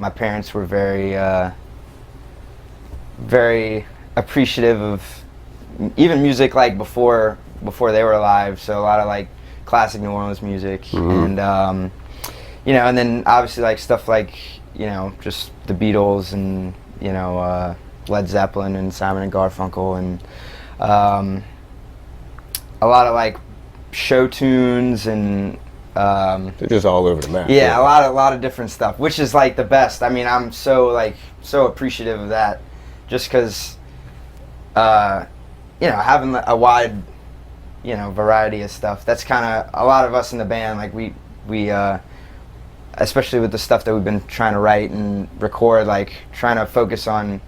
my parents were very appreciative of even music like before they were alive. So a lot of like classic New Orleans music, and you know, and then obviously like stuff like, you know, just the Beatles and, you know, Led Zeppelin and Simon and Garfunkel, and a lot of like show tunes and they're just all over the map. yeah, a lot of different stuff, which is like the best. I mean, I'm so appreciative of that, just because you know, having a wide, you know, variety of stuff. That's kind of a lot of us in the band. Like we especially with the stuff that we've been trying to write and record, like trying to focus on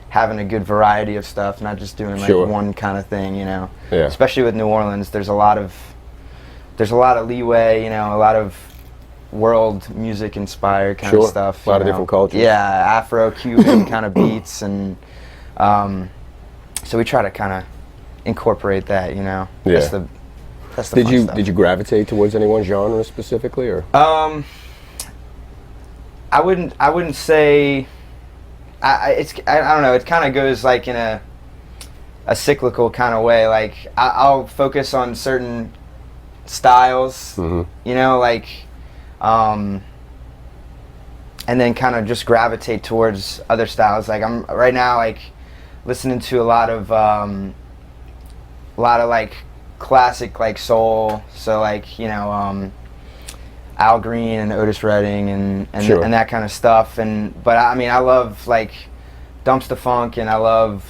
having a good variety of stuff, not just doing like one kind of thing, you know. Yeah. Especially with New Orleans, there's a lot of leeway, you know, a lot of world music inspired kind of stuff. A lot of different cultures. Yeah, Afro-Cuban kind of beats, and so we try to kind of incorporate that, you know. Yeah. That's the fun stuff. Did you gravitate towards any one genre specifically, or? I wouldn't say. I don't know. It kind of goes like in a cyclical kind of way. Like I'll focus on certain styles, you know, like, and then kind of just gravitate towards other styles. Like I'm right now like listening to a lot of like classic like soul. So like, you know, Al Green and Otis Redding and that kind of stuff. But I mean, I love like dumpster funk, and I love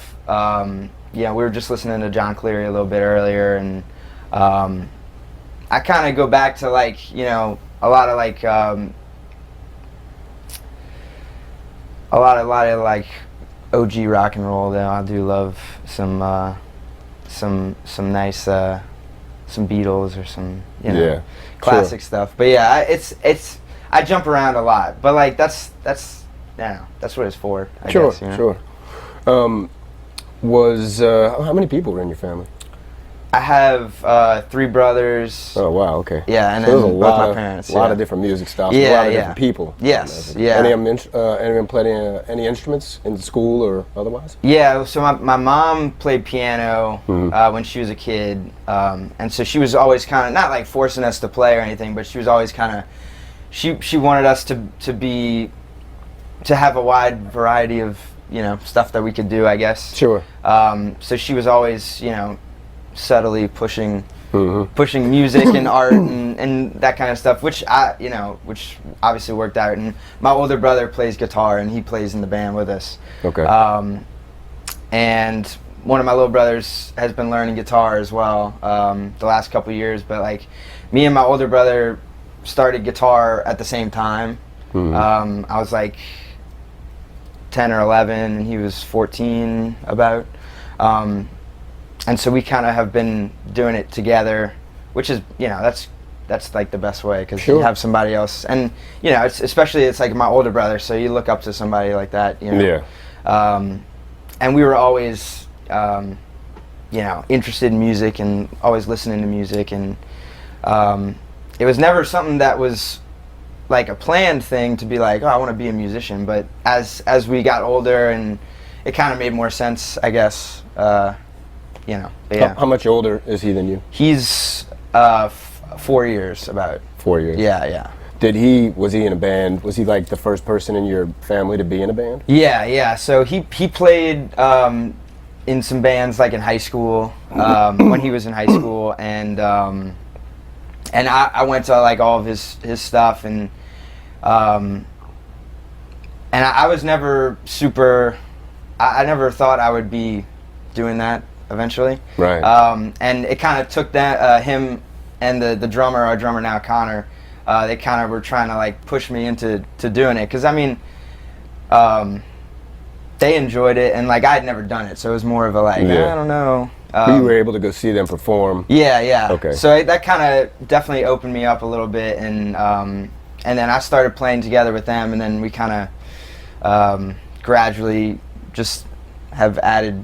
yeah, we were just listening to John Cleary a little bit earlier, and I kind of go back to like, you know, a lot of like a lot of like OG rock and roll. Though I do love some nice some Beatles or some, you know, classic stuff. But yeah, it's I jump around a lot, but like that's yeah, that's what it's for, I guess, you know? How many people were in your family? I have 3 brothers. Oh wow, okay. Yeah, and so then there's my parents. A lot of different music styles. Yeah, a lot of different people. Yes, yeah. Any of them played any instruments in school or otherwise? Yeah, so my mom played piano when she was a kid, and so she was always kind of not like forcing us to play or anything, but she was always kind of she wanted us to have a wide variety of, you know, stuff that we could do, I guess. Sure. So she was always, you know, subtly pushing music and art and that kind of stuff, which obviously worked out. And my older brother plays guitar, and he plays in the band with us. Okay. And one of my little brothers has been learning guitar as well the last couple years. But like me and my older brother started guitar at the same time. I was like 10 or 11, and he was 14 about. And so we kind of have been doing it together, which is, you know, that's like the best way, because you have somebody else, and you know, it's like my older brother, so you look up to somebody like that, you know. Yeah. And we were always, you know, interested in music and always listening to music, and it was never something that was like a planned thing to be like, oh, I want to be a musician. But as we got older, and it kind of made more sense, I guess. You know, yeah. How much older is he than you? He's 4 years, about. 4 years. Yeah, yeah. Was he in a band? Was he like the first person in your family to be in a band? Yeah, yeah. So he played in some bands like in high school, when he was in high school, and I went to like all of his stuff, and I was never super. I never thought I would be doing that eventually. Right. And it kind of took that him and the drummer, our drummer now, Connor. They kind of were trying to like push me into doing it, because I mean, they enjoyed it, and like I had never done it, so it was more of a like, I don't know. You were able to go see them perform. Yeah, yeah. Okay. So that kind of definitely opened me up a little bit, and then I started playing together with them, and then we kind of gradually just have added,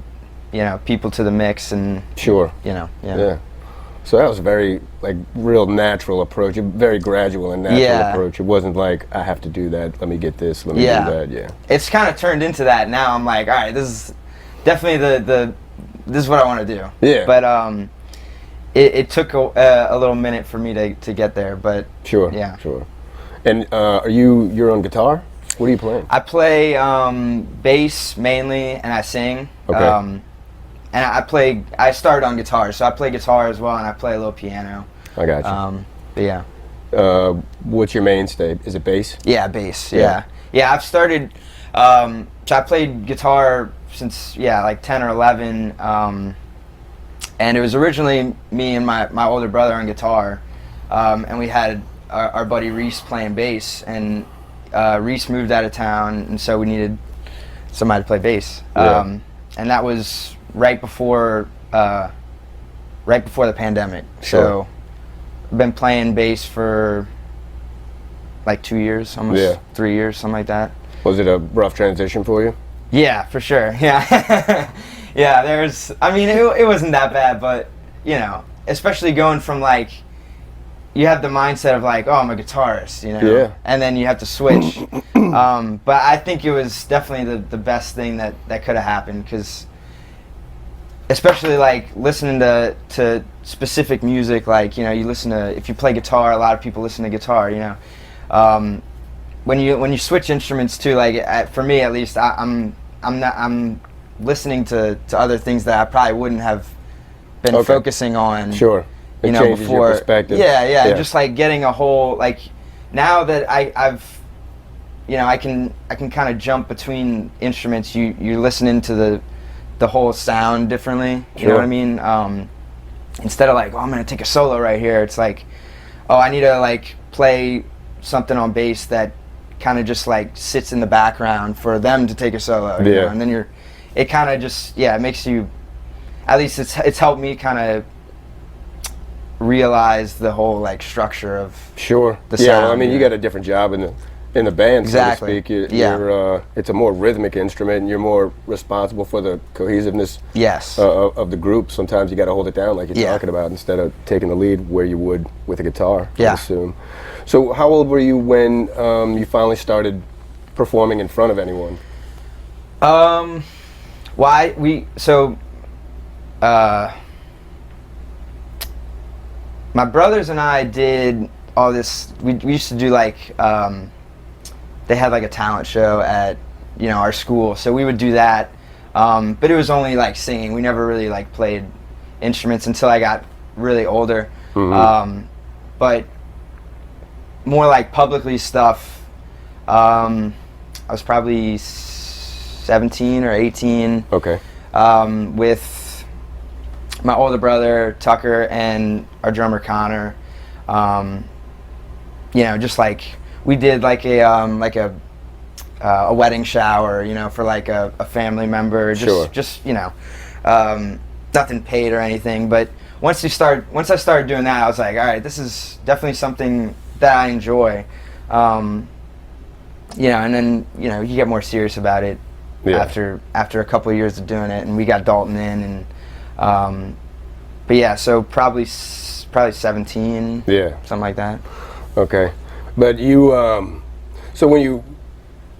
you know, people to the mix, and Sure. you know, yeah. Yeah. So that was a very like real natural approach, a very gradual and natural approach. It wasn't like I have to do that. Let me get this. Let me do that. Yeah. It's kind of turned into that now. I'm like, all right, this is definitely this is what I want to do. Yeah. But it took a little minute for me to get there. But sure. Yeah. Sure. And you're on guitar? What are you playing? I play bass mainly, and I sing. Okay. And I started on guitar, so I play guitar as well, and I play a little piano. I got you. But yeah. What's your mainstay? Is it bass? Yeah, bass. Yeah. I've started. So I played guitar since like 10 or 11, and it was originally me and my older brother on guitar, and we had our buddy Reese playing bass, and Reese moved out of town, and so we needed somebody to play bass. Yeah. And that was right before the pandemic. Sure. So I've been playing bass for like 2 years, almost 3 years, something like that. Was it a rough transition for you? Yeah, for sure. Yeah. Yeah, it wasn't that bad, but especially going from like, you have the mindset of like, oh, I'm a guitarist, Yeah. and then you have to switch. But I think it was definitely the best thing that could have happened, because especially like listening to specific music, like you listen to, if you play guitar, a lot of people listen to guitar. When you switch instruments too, like for me at least, I'm listening to other things that I probably wouldn't have been focusing on. Sure. It changes before. Your perspective. Yeah, just like getting a whole, like, now that I've I can kind of jump between instruments. You're listening to the whole sound differently. You know what I mean? Instead of like, oh, I'm gonna take a solo right here. It's like, oh, I need to like play something on bass that kind of just like sits in the background for them to take a solo. You know? And then it kind of just it makes you, at least it's helped me kind of realize the whole like structure of the sound. Well, I mean, you got a different job in the band, exactly. so to speak. You're, it's a more rhythmic instrument, and you're more responsible for the cohesiveness of the group. Sometimes you got to hold it down, like you're talking about, instead of taking the lead where you would with a guitar. I assume. So, how old were you when you finally started performing in front of anyone? My brothers and I did all this. We used to do like, they had like a talent show at our school, so we would do that. But it was only like singing. We never really like played instruments until I got really older. Mm-hmm. But more like publicly stuff. I was probably 17 or 18. Okay. With my older brother Tucker and our drummer Connor. Just like we did like a wedding shower, for like a family member. Just nothing paid or anything. But once I started doing that, I was like, all right, this is definitely something that I enjoy. And then you get more serious about it after a couple of years of doing it, and we got Dalton in, and but yeah, so probably 17, something like that. Okay, but you, so when you,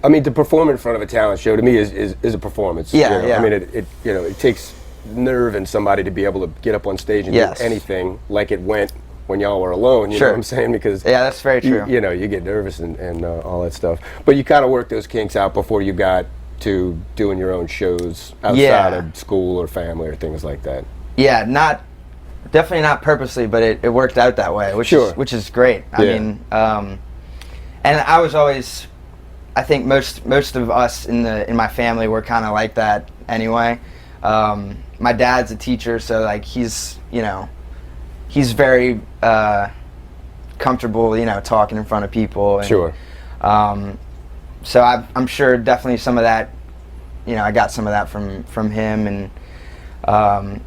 I mean, to perform in front of a talent show to me is a performance. I mean, it takes nerve in somebody to be able to get up on stage and do anything like it went when y'all were alone. You know what I'm saying? Because that's very true. You get nervous and all that stuff. But you kind of work those kinks out before you got to doing your own shows outside of school or family or things like that. Yeah, definitely not purposely, but it worked out that way, which is great. I mean, and I was always, I think most of us in my family were kind of like that anyway. My dad's a teacher, so like he's very comfortable, talking in front of people. And, so I'm sure definitely some of that, I got some of that from him, and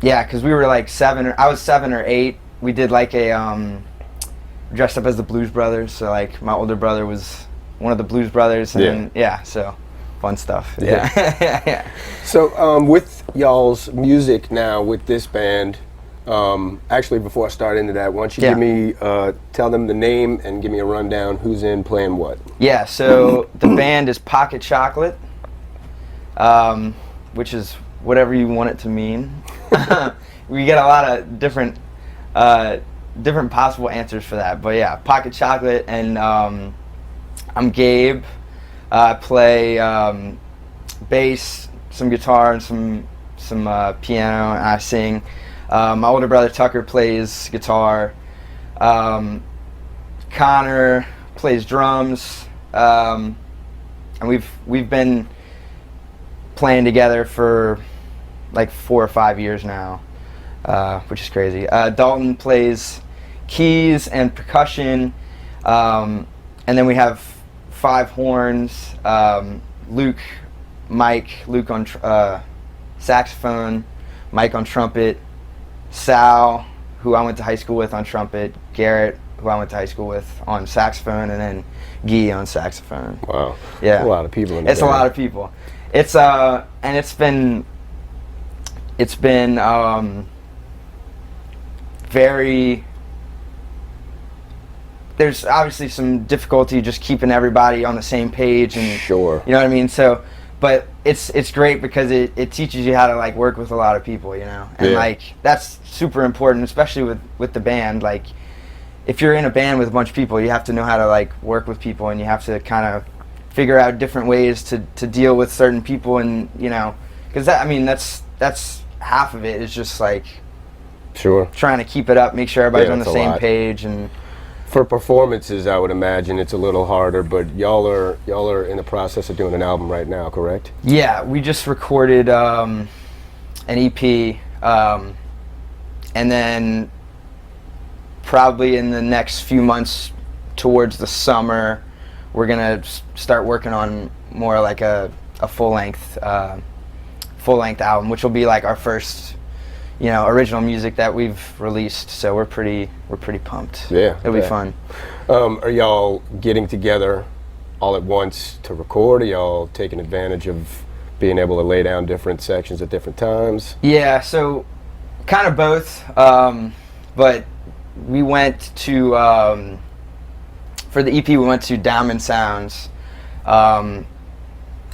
because we were like I was 7 or 8. We did like a dressed up as the Blues Brothers. So like my older brother was one of the Blues Brothers, and then, so fun stuff. So with y'all's music now with this band, Actually, before I start into that, why don't you give me, tell them the name and give me a rundown who's in playing what. Yeah, so the band is Pocket Chocolate, which is whatever you want it to mean. We get a lot of different possible answers for that, but yeah, Pocket Chocolate, and I'm Gabe. I play bass, some guitar, and some piano, and I sing. My older brother Tucker plays guitar. Connor plays drums, and we've been playing together for like 4 or 5 years now, which is crazy. Dalton plays keys and percussion, and then we have 5 horns. Luke on saxophone, Mike on trumpet, Sal, who I went to high school with, on trumpet, Garrett, who I went to high school with, on saxophone, and then Guy on saxophone. Wow. Yeah. That's a lot of people in there. It's a lot of people. It's and it's been very, there's obviously some difficulty just keeping everybody on the same page, and sure, you know what I mean? So, but it's great because it teaches you how to like work with a lot of people, you know, and like that's super important, especially with the band. Like, if you're in a band with a bunch of people, you have to know how to like work with people, and you have to kind of figure out different ways to deal with certain people, and you know, because that's half of it is just like trying to keep it up, make sure everybody's on the same page. And for performances, I would imagine it's a little harder, but y'all are in the process of doing an album right now, correct? Yeah, we just recorded an EP, and then probably in the next few months towards the summer, we're gonna start working on more like a full-length album, which will be like our first, you know, original music that we've released. So we're pretty pumped. Yeah, it'll be fun. Are y'all getting together all at once to record? Are y'all taking advantage of being able to lay down different sections at different times? Yeah, so kind of both. But we went to for the EP, we went to Diamond Sounds, and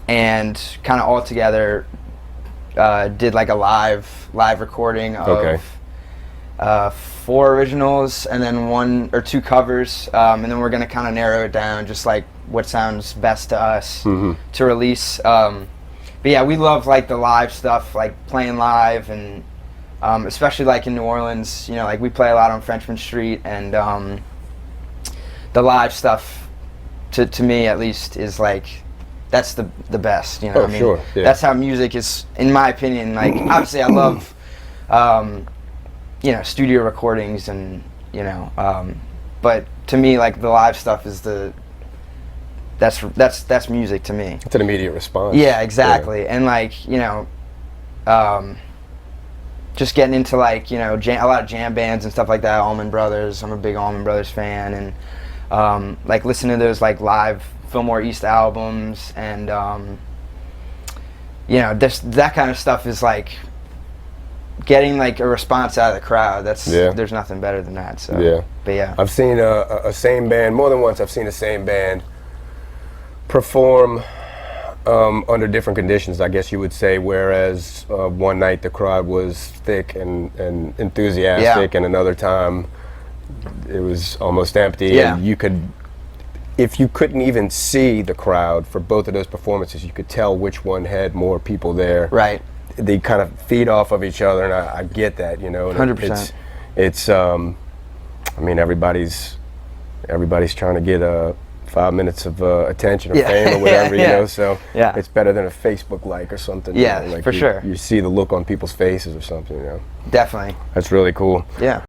kind of all together did like a live recording of 4 originals and then 1 or 2 covers, and then we're gonna kind of narrow it down, just like what sounds best to us to release. But yeah, we love like the live stuff, like playing live, and especially like in New Orleans, you know, like we play a lot on Frenchman Street, and the live stuff, to me at least, is like, that's the best, you know. Oh, I mean, sure. Yeah. That's how music is, in my opinion. Like, obviously I love, you know, studio recordings, and you know, but to me, like, the live stuff is that's music to me. It's an immediate response. Yeah, exactly. Yeah. And like, you know, just getting into like, you know, a lot of jam bands and stuff like that. Allman Brothers. I'm a big Allman Brothers fan, and like listening to those like live Fillmore East albums, and you know, that kind of stuff is like getting like a response out of the crowd. There's nothing better than that. So yeah, but yeah, I've seen a same band more than once. I've seen the same band perform under different conditions, I guess you would say. Whereas one night the crowd was thick and enthusiastic, and another time it was almost empty. Yeah. And you could, if you couldn't even see the crowd for both of those performances, you could tell which one had more people there. Right. They kind of feed off of each other, and I get that, you know. 100%. It's I mean, everybody's trying to get 5 minutes of attention or fame or whatever, you know. So it's better than a Facebook like or something. Yeah, you know, like for sure. You see the look on people's faces or something, you know. Definitely. That's really cool. Yeah.